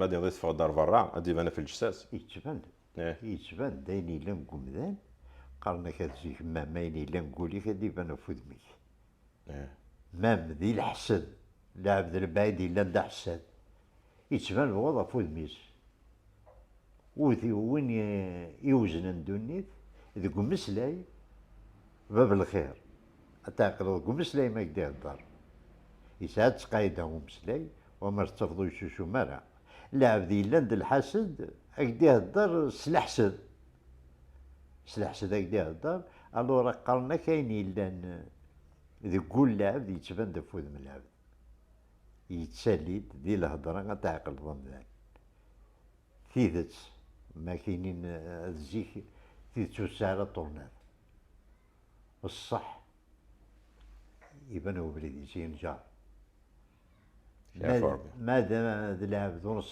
ما دي نضيف فوق دار برا غادي يبان في الجساس. يتبان إيه. يتبان داين إلا نقومدان قرنك هاتزيك ما إلا نقولي غادي يبان في ودميك. إيه. مام ذي الحسد العبد البعيد إلا ندا حساد يتبان الوضع في ودميس. وين يوزن الدنيا ذوك مسلاي باب الخير تعقل ذوك مسلاي ما يقدر يهدر يساعد تقايده ومسلاي وما تفضو يشوشو مرا العبد إلا ند الحسد أقدر يهدر سلحسد سلحسد أقدر يهدر ألو راه قالنا كاين إلا ذوك كل العبد يتبان في ودم العبد يتساليد دي الهضرة تعقل ضمن تيدت ما كاينين الزيك تيدت وسعر طورناد الصح يبان هو بليدي شي نجار يا فورمي. ما دام هذا العبد ونصح